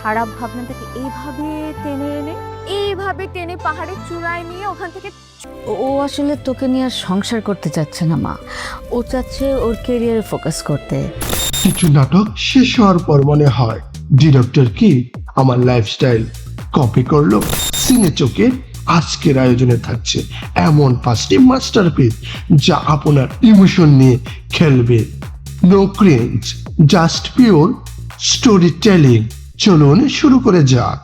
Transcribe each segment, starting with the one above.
খারাপ ভাবনাটাকে এইভাবে টেনে পাহাড়ের চূড়ায় নিয়ে ওখান থেকে ও আসলে তোকে নিয়ে আর সংসার করতে চাচ্ছে না মা, ও চাচ্ছে ওর ক্যারিয়ারে ফোকাস করতে। কিছু নাটক শেষ হওয়ার পর মনে হয় ডিরেক্টর কি আমার লাইফস্টাইল কপি করলো। সিনে চোখে আজকের আয়োজনে থাকছে এমন 5টি মাস্টারপিস যা আপনার ইমোশন নিয়ে খেলবে। No cringe, just pure story telling. চলুন শুরু করে যাক।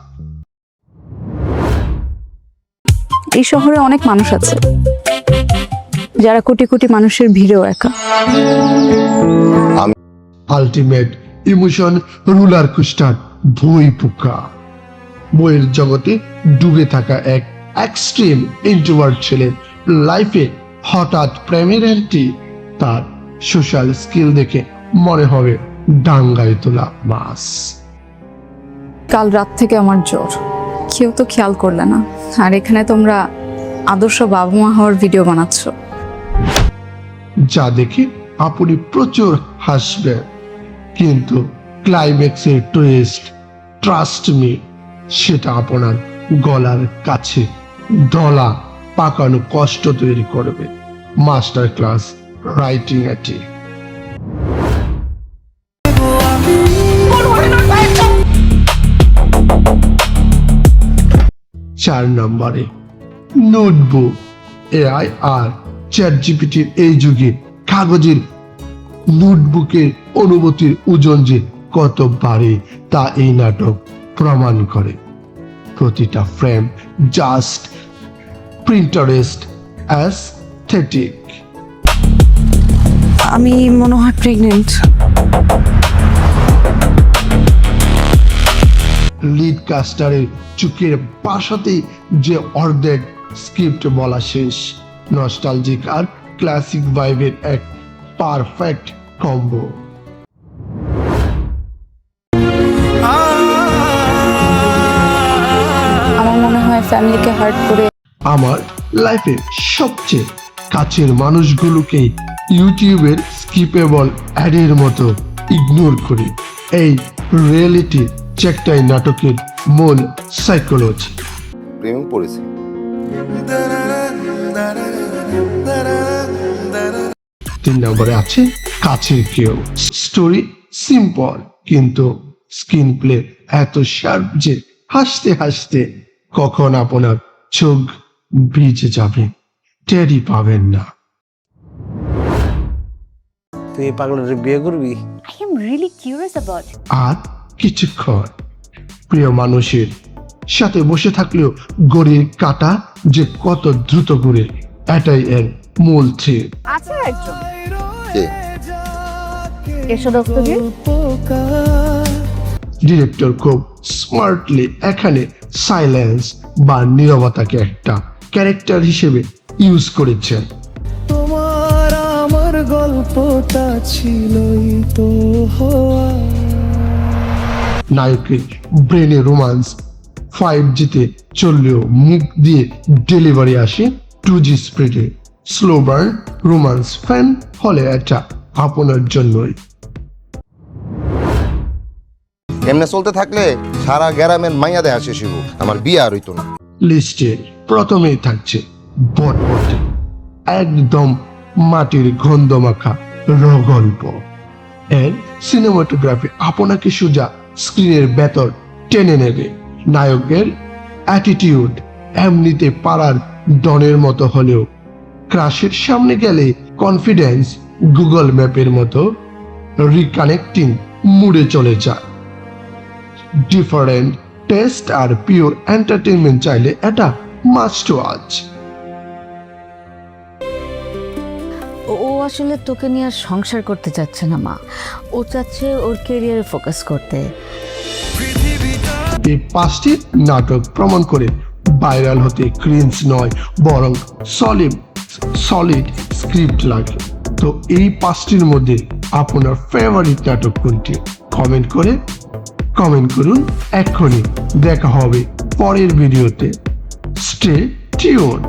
এই শহরে অনেক মানুষ আছে যারা কোটি কোটি মানুষের ভিড়েও একা। আলটিমেট ইমোশন রুলার কোস্টার বই পোকা। বইয়ের জগতে ডুবে থাকা এক এক্সট্রিম ইন্ট্রোভার্ট ছেলে লাইফে হঠাৎ প্রেমের এন্ট্রি। তার সোশ্যাল স্কিল দেখে মনে হবে ডাঙ্গায় তোলা মাছ। কাল রাত থেকে আমার জ্বর, কেউ তো খেয়াল করলে না, আর এখানে তোমরা আদর্শ বাবা মা হওয়ার ভিডিও বানাচ্ছ, যা দেখে আপনি প্রচুর হাসবেন, কিন্তু ক্লাইম্যাক্সের টুইস্ট, ট্রাস্ট মি, সেটা আপনার গলার কাছে দলা পাকানো কষ্ট তৈরি করবে। মাস্টার ক্লাস রাইটিং এটি। চার নম্বরে নোটবুক। এআই আর চ্যাটজিপিটির এই যুগে কাগজের নোটবুকের অনুভূতির ওজন যে কত বাড়ে তা এই নাটক প্রমাণ করে। প্রতিটা ফ্রেম জাস্ট প্রিন্টারেস্ট অ্যাস্থেটিক। আমি মনে হয় প্রেগনেন্ট। লিড কাস্টারের চোখের পাশাতেই যে অর্ধেক স্ক্রিপ্ট বলা শেষ। নস্টালজিক আর ক্লাসিক ভাইবের এক পারফেক্ট কম্বো। আমার মনে হয় ফ্যামিলিকে হার্ট করে আমার লাইফের সবচেয়ে কাছের মানুষগুলোকেই ইউটিউবের স্কিপেবল অ্যাডের মতো ইগনোর করি। এই রিয়েলিটি চেকটাই নাটকের মূল সাইকোলজি। প্রেমে পড়েছে। 3 নম্বরে আছে কাছের কেউ। স্টোরি সিম্পল, কিন্তু স্ক্রিন প্লে এত শার্প যে হাসতে হাসতে কখন আপনার চোখ ভিজে যাবে টেরই পাবেন না। তুই পাগলের বিয়ে করবি? I am really curious about it. আর কিছুক্ষণ প্রিয় মানুষের সাথে বসে থাকলেও ঘড়ির কাঁটা যে কত দ্রুত ঘুরে, এটাই এর মূল থ্রিল। আছে একজন কে? এসো দস্তগীর। ডিরেক্টর খুব স্মার্টলি এখানে সাইলেন্স বা নীরবতাকে একটা ক্যারেক্টার হিসেবে ইউজ করেছেন। তোমার আমার গল্পটা ছিলই তো হওয়া। নায়কের ব্রেনে রোমান্স 5Gতে চললেও মুখ দিয়ে ডেলিভারি আসে 2G স্পিডে। স্লো বার্ন রোমান্স ফ্যান হলে এটা আপনার জন্যই। এমনি চলতে থাকলে সারা গ্রামের মাইয়া দেয়া শেষ হইব, আমার বিয়ে আর হইতো না। লিস্টে প্রথমেই থাকছে বটবটি, একদম মাটির গন্ধ মাখা রগল্প। এর সিনেমাটোগ্রাফি আপনাকে সোজা স্ক্রিনের ভেতর টেনে নেবে। নায়কের অ্যাটিটিউড এমনিতে পাড়ার ডনের মতো হলেও ক্রাশের সামনে গেলে কনফিডেন্স গুগল ম্যাপের মতো রিকানেক্টিং মুডে চলে যায়। ডিফারেন্ট টেস্ট আর পিওর এন্টারটেইনমেন্ট চাইলে এটা মাস্ট ওয়াচ। ও আসলে তোকে নিয়ে আর সংসার করতে চাচ্ছে না মা, ও চাচ্ছে ওর ক্যারিয়ারে ফোকাস করতে। এই 5টি নাটক প্রমাণ করে ভাইরাল হতে ক্রিঞ্জ নয়, বরং সলিড স্ক্রিপ্ট লাগে। তো এই 5টির মধ্যে আপনার ফেভারিট নাটক কোনটি? কমেন্ট করুন এক্ষুনি। দেখা হবে পরের ভিডিওতে। Stay tune.